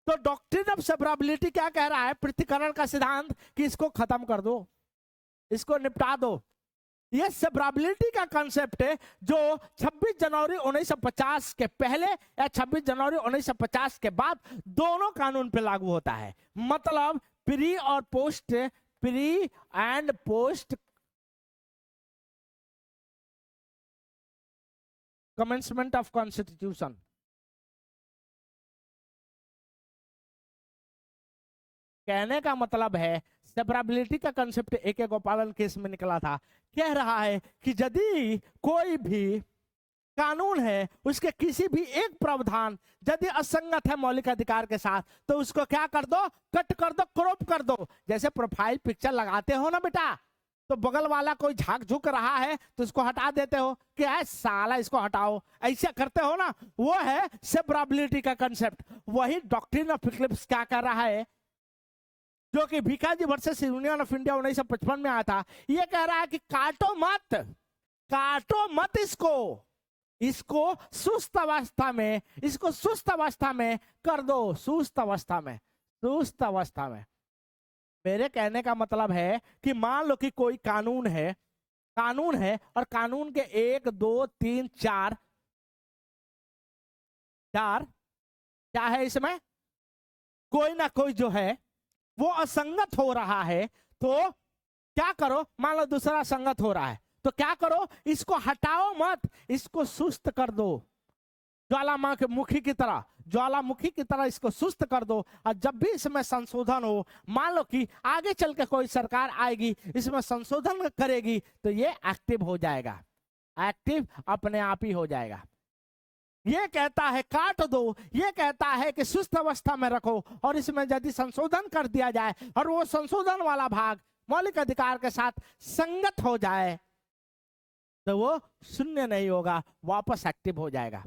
तो डॉक्ट्रिन ऑफ सेवरेबिलिटी क्या कह रहा है, पृथक्करण का सिद्धांत, कि इसको खत्म कर दो, इसको निपटा दो। ये सेवरेबिलिटी का कंसेप्ट है जो 26 जनवरी 1950 के पहले या 26 जनवरी 1950 के बाद दोनों कानून पे लागू होता है। मतलब pre and post commencement of constitution. कहने का मतलब है सेवरेबिलिटी का कंसेप्ट AK गोपालन केस में निकला था, कह रहा है कि यदि कोई भी कानून है उसके किसी भी एक प्रावधान यदि असंगत है मौलिक अधिकार के साथ, तो उसको क्या कर दो, कट कर दो, क्रॉप कर दो। जैसे प्रोफाइल पिक्चर लगाते हो ना बेटा, तो बगल वाला कोई झाक झुक रहा है तो उसको हटा देते हो कि ऐ साला इसको हटाओ, ऐसा करते हो ना, वो है सेवरेबिलिटी का कंसेप्ट। वही डॉक्ट्रिन ऑफ इक्लिप्स क्या कर रहा है, जो कि Bhikaji versus union of India 1955 में आया था। ये कह रहा है कि काटो मत इसको सुस्त अवस्था में कर दो, सुस्त अवस्था में। मेरे कहने का मतलब है कि मान लो कि कोई कानून है और कानून के 1 2 3 4 क्या है, इसमें कोई ना कोई जो है वो असंगत हो रहा है, तो क्या करो, मान लो दूसरा संगत हो रहा है, तो क्या करो, इसको हटाओ मत, इसको सुस्त कर दो, ज्वालामुखी की तरह इसको सुस्त कर दो। और जब भी इसमें संशोधन हो, मान लो कि आगे चल के कोई सरकार आएगी, इसमें संशोधन करेगी, तो ये एक्टिव हो जाएगा, एक्टिव अपने आप ही हो जाएगा। ये कहता है काट दो, ये कहता है कि सुस्त अवस्था में रखो, और इसमें यदि संशोधन कर दिया जाए और वो संशोधन वाला भाग मौलिक अधिकार के साथ संगत हो जाए, तो वो शून्य नहीं होगा, वापस एक्टिव हो जाएगा।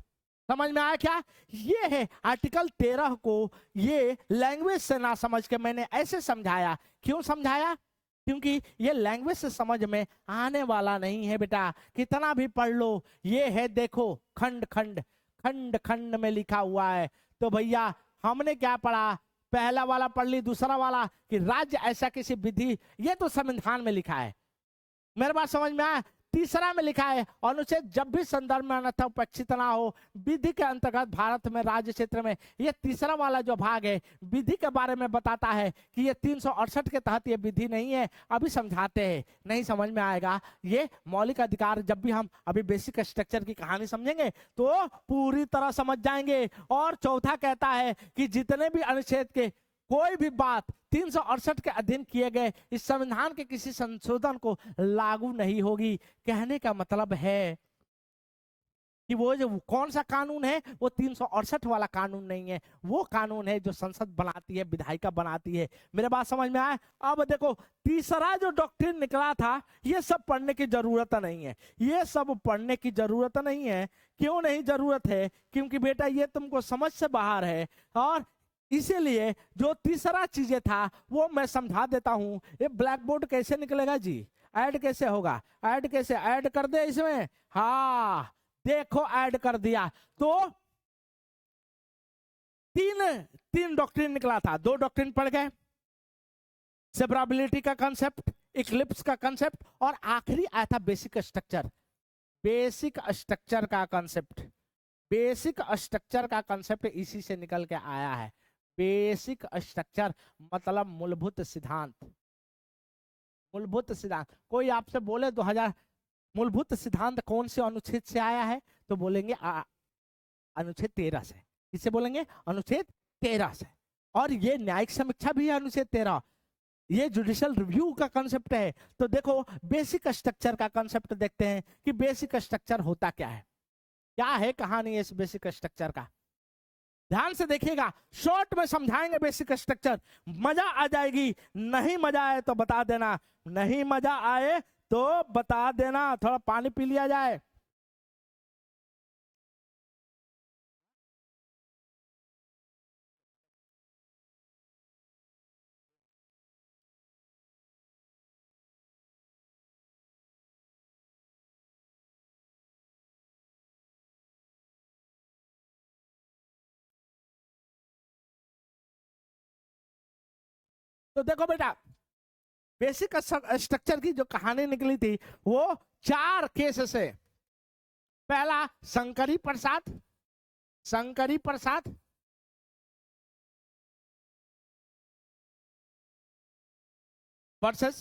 समझ में आया क्या? ये है आर्टिकल 13 को, ये लैंग्वेज से ना समझ के मैंने ऐसे समझाया। क्यों समझाया? क्योंकि ये लैंग्वेज से समझ में आने वाला नहीं है बेटा, कितना भी पढ़ लो। ये है देखो, खंड खंड में लिखा हुआ है। तो भैया हमने क्या पढ़ा, पहला वाला पढ़ ली, दूसरा वाला कि राज्य ऐसा किसी विधि, ये तो संविधान में लिखा है, मेरे बात समझ में आया। तीसरा में लिखा है अनुच्छेद जब भी संदर्भ में अन्यथा उपेक्षित ना हो, विधि के अंतर्गत भारत में राज्य क्षेत्र में। ये तीसरा वाला जो भाग है विधि के बारे में बताता है कि ये 368 के तहत ये विधि नहीं है। अभी समझाते हैं, नहीं समझ में आएगा। ये मौलिक अधिकार जब भी हम अभी बेसिक स्ट्रक्चर की कहानी समझेंगे तो पूरी तरह समझ जाएंगे। और चौथा कहता है कि जितने भी अनुच्छेद के कोई भी बात 368 के अधीन किए गए इस संविधान के किसी संशोधन को लागू नहीं होगी। कहने का मतलब है कि वो जो कौन सा कानून है, वो 368 वाला कानून नहीं है, वो कानून है जो संसद बनाती है, विधायिका बनाती है। मेरे बात समझ में आए? अब देखो तीसरा जो डॉक्ट्रिन निकला था, ये सब पढ़ने की जरूरत नहीं है, ये सब पढ़ने की जरूरत नहीं है। क्यों नहीं जरूरत है? क्योंकि बेटा ये तुमको समझ से बाहर है, और इसीलिए जो तीसरा चीजें था वो मैं समझा देता हूं। ये ब्लैक बोर्ड कैसे निकलेगा जी? ऐड कैसे होगा? ऐड कैसे ऐड कर दे इसमें? हाँ देखो ऐड कर दिया। तो तीन डॉक्ट्रिन निकला था, 2 डॉक्ट्रिन पढ़ गए, सेपरेबिलिटी का कंसेप्ट, इक्लिप्स का कंसेप्ट, और आखिरी आया था बेसिक स्ट्रक्चर। बेसिक स्ट्रक्चर का कंसेप्ट, बेसिक स्ट्रक्चर का कंसेप्ट इसी से निकल के आया है। बेसिक स्ट्रक्चर मतलब मूलभूत सिद्धांत। मूलभूत सिद्धांत, कोई आपसे बोले 2000 मूलभूत सिद्धांत कौन से अनुच्छेद से आया है, तो बोलेंगे अनुच्छेद 13 से। किससे बोलेंगे? अनुच्छेद 13 से। और ये न्यायिक समीक्षा भी है अनुच्छेद 13। ये जुडिशियल रिव्यू का कंसेप्ट है। तो देखो बेसिक स्ट्रक्चर का कंसेप्ट देखते हैं कि बेसिक स्ट्रक्चर होता क्या है, क्या है कहानी इस बेसिक स्ट्रक्चर का। ध्यान से देखिएगा, शॉर्ट में समझाएंगे बेसिक स्ट्रक्चर, मजा आ जाएगी। नहीं मजा आए तो बता देना, नहीं मजा आए तो बता देना। थोड़ा पानी पी लिया जाए। तो देखो बेटा, बेसिक स्ट्रक्चर की जो कहानी निकली थी वो 4 केस से। पहला Shankari Prasad, Shankari Prasad versus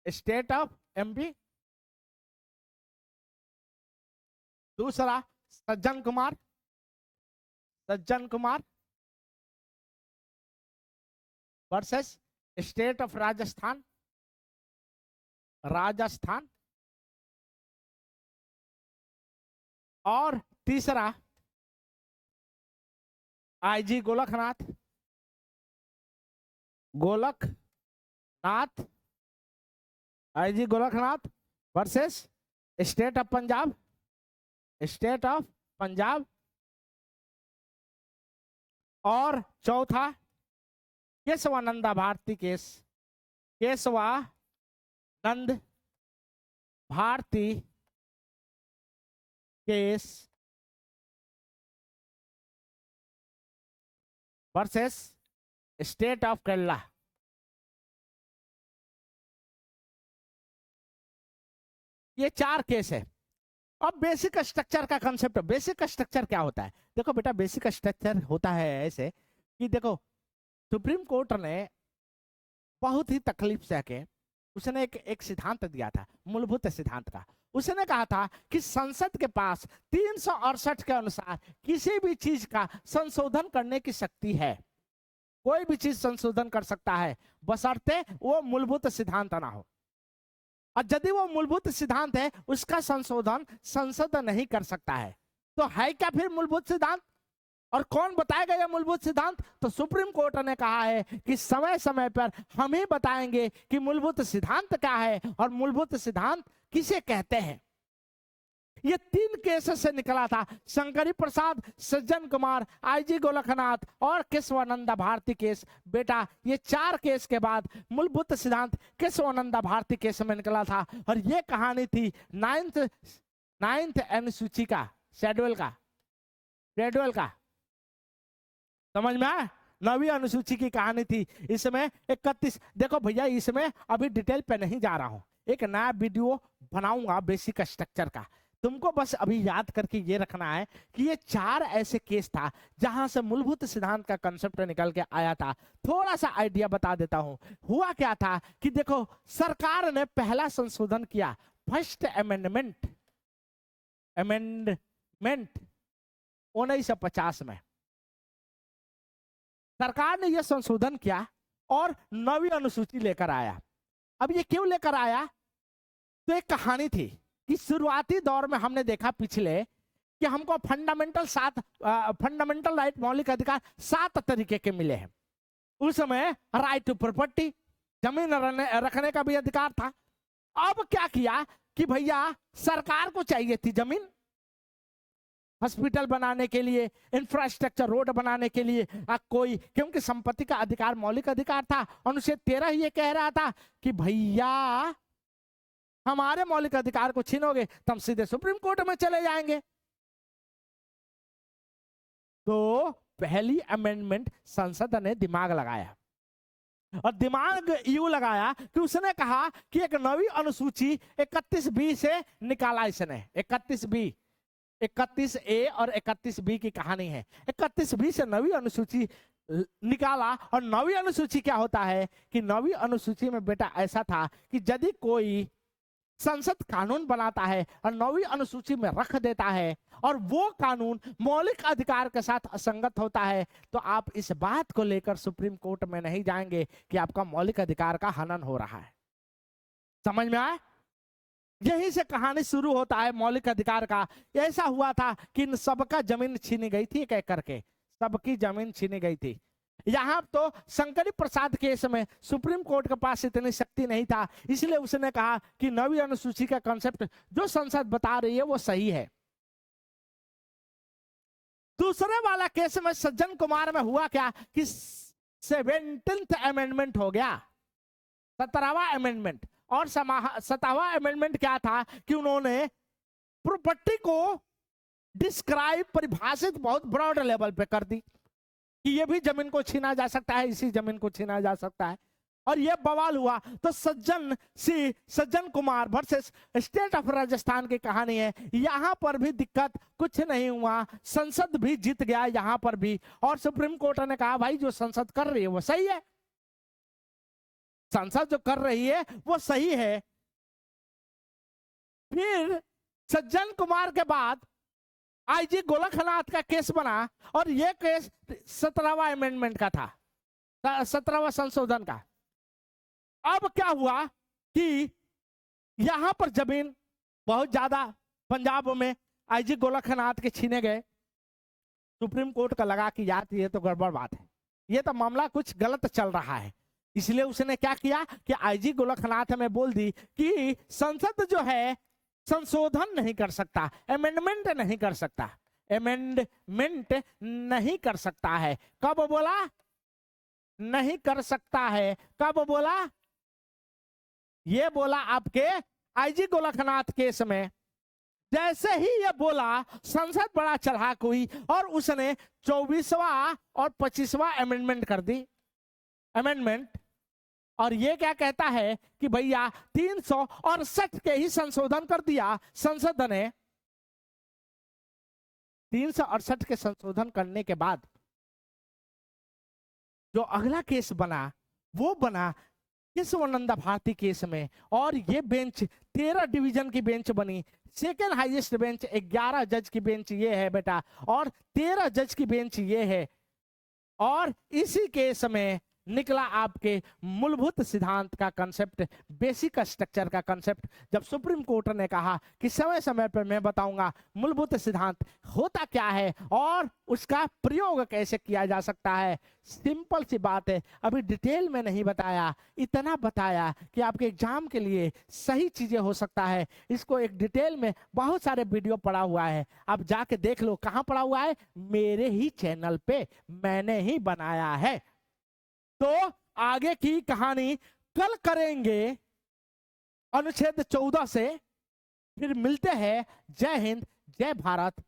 state of MP. दूसरा Sajjan Kumar, Sajjan Kumar versus state of Rajasthan, Rajasthan. और तीसरा IG Golaknath, Golaknath, IG Golaknath versus state of Punjab, state of Punjab. और चौथा Kesavananda Bharati case, Kesavananda Bharati case versus state of Kerala. ये 4 केस है। अब बेसिक स्ट्रक्चर का कंसेप्ट, बेसिक स्ट्रक्चर क्या होता है? देखो बेटा बेसिक स्ट्रक्चर होता है ऐसे कि देखो सुप्रीम कोर्ट ने बहुत ही तकलीफ सह के उसने एक सिद्धांत दिया था, मूलभूत सिद्धांत का। उसने कहा था कि संसद के पास 368 के अनुसार किसी भी चीज का संशोधन करने की शक्ति है। कोई भी चीज संशोधन कर सकता है बशर्ते वो मूलभूत सिद्धांत ना हो। और यदि वो मूलभूत सिद्धांत है उसका संशोधन संसद नहीं कर सकता है। तो है क्या फिर मूलभूत सिद्धांत? और कौन बताएगा यह मूलभूत सिद्धांत? तो सुप्रीम कोर्ट ने कहा है कि समय समय पर हम ही बताएंगे कि मूलभूत सिद्धांत क्या है और मूलभूत सिद्धांत किसे कहते हैं। ये 3 केस से निकला था, शंकरी प्रसाद, सज्जन कुमार, आईजी गोलखनाथ और केशवानंदा भारती केस। बेटा ये 4 केस के बाद मूलभूत सिद्धांत केशवानंदा भारती केस में निकला था। और ये कहानी थी 9th अनुसूची का, शेड्यूल का। समझ में आया? 9वीं अनुसूची की कहानी थी। इसमें 31, देखो भैया इसमें अभी डिटेल पे नहीं जा रहा हूं, एक नया वीडियो बनाऊंगा बेसिक स्ट्रक्चर का। तुमको बस अभी याद करके ये रखना है कि ये 4 ऐसे केस था जहां से मूलभूत सिद्धांत का कंसेप्ट निकल के आया था। थोड़ा सा आइडिया बता देता हूं। हुआ क्या था कि देखो सरकार ने पहला संशोधन किया, फर्स्ट अमेंडमेंट 1950 में सरकार ने यह संशोधन किया और 9वीं अनुसूची लेकर आया। अब ये क्यों लेकर आया? तो एक कहानी थी कि शुरुआती दौर में हमने देखा पिछले कि हमको फंडामेंटल राइट, मौलिक अधिकार 7 तरीके के मिले हैं। उस समय राइट टू प्रॉपर्टी, जमीन रखने का भी अधिकार था। अब क्या किया कि भैया सरकार को चाहिए थी जमीन, हॉस्पिटल बनाने के लिए, इंफ्रास्ट्रक्चर, रोड बनाने के लिए, कोई, क्योंकि संपत्ति का अधिकार मौलिक अधिकार था। अनुच्छेद 13 ये कह रहा था कि भैया हमारे मौलिक अधिकार को छीनोगे तो हम सीधे सुप्रीम कोर्ट में चले जाएंगे। तो पहली अमेंडमेंट संसद ने दिमाग लगाया, और दिमाग यूं लगाया कि उसने कहा कि एक नवी अनुसूची 31B से निकाला इसने। 31A और 31B की कहानी है। 31B से नवी अनुसूची निकाला। और नवी अनुसूची क्या होता है कि नवी अनुसूची में बेटा ऐसा था कि यदि कोई संसद कानून बनाता है और नवी अनुसूची में रख देता है और वो कानून मौलिक अधिकार के साथ असंगत होता है, तो आप इस बात को लेकर सुप्रीम कोर्ट में नहीं जाएंगे कि आपका मौलिक अधिकार का हनन हो रहा है। समझ में आया? यहीं से कहानी शुरू होता है मौलिक अधिकार का। ऐसा हुआ था कि इन सबका जमीन छीनी गई थी, एक एक करके सबकी जमीन छीनी गई थी। यहां तो शंकरी प्रसाद केस में सुप्रीम कोर्ट के पास इतनी शक्ति नहीं था, इसलिए उसने कहा कि नवी अनुसूची का कॉन्सेप्ट जो संसद बता रही है वो सही है। दूसरे वाला केस में सज्जन कुमार में हुआ क्या कि 17th अमेंडमेंट हो गया, 17वां अमेंडमेंट। और 7वां अमेंडमेंट क्या था कि उन्होंने प्रॉपर्टी को डिस्क्राइब, परिभाषित बहुत ब्रॉड लेवल पे कर दी कि ये भी जमीन को छीना जा सकता है, इसी जमीन को छीना जा सकता है। और ये बवाल हुआ। तो सज्जन Kumar versus state of Rajasthan की कहानी है। यहां पर भी दिक्कत कुछ नहीं हुआ, संसद भी जीत गया यहां पर भी। और सुप्रीम कोर्ट ने कहा भाई जो संसद कर रही है वो सही है, संसद जो कर रही है वो सही है। फिर सज्जन कुमार के बाद आईजी गोलखनाथ का केस बना, और यह केस 17वां अमेंडमेंट का था, 17वां संशोधन का। अब क्या हुआ कि यहां पर जमीन बहुत ज्यादा पंजाब में आईजी गोलखनाथ के छीने गए। सुप्रीम कोर्ट का लगा कि यार ये तो गड़बड़ बात है, ये तो मामला कुछ गलत चल रहा है। इसलिए उसने क्या किया कि आईजी गोलखनाथ में बोल दी कि संसद जो है संशोधन नहीं कर सकता, अमेंडमेंट नहीं कर सकता, अमेंडमेंट नहीं कर सकता है। कब बोला? नहीं कर सकता है। कब बोला? ये बोला आपके आईजी गोलखनाथ केस में। जैसे ही ये बोला संसद बड़ा चढ़ाक हुई और उसने 24वां और 25वां अमेंडमेंट कर दी, अमेंडमेंट। और ये क्या कहता है कि भैया 368 के ही संशोधन कर दिया संसद ने। 368 के संशोधन करने के बाद जो अगला केस बना वो बना केशवानंद भारती केस में। और ये बेंच 13 डिवीजन की बेंच बनी। सेकेंड हाईएस्ट बेंच 11 जज की बेंच ये है बेटा, और 13 जज की बेंच ये है। और इसी केस में निकला आपके मूलभूत सिद्धांत का कंसेप्ट, बेसिक स्ट्रक्चर का कंसेप्ट। जब सुप्रीम कोर्ट ने कहा कि समय समय पर मैं बताऊंगा मूलभूत सिद्धांत होता क्या है और उसका प्रयोग कैसे किया जा सकता है। सिंपल सी बात है, अभी डिटेल में नहीं बताया, इतना बताया कि आपके एग्जाम के लिए सही चीजें हो सकता है। इसको एक डिटेल में बहुत सारे वीडियो पड़ा हुआ है, आप जाके देख लो। कहाँ पड़ा हुआ है? मेरे ही चैनल पे मैंने ही बनाया है। तो आगे की कहानी कल करेंगे अनुच्छेद 14 से। फिर मिलते हैं। जय हिंद, जय भारत।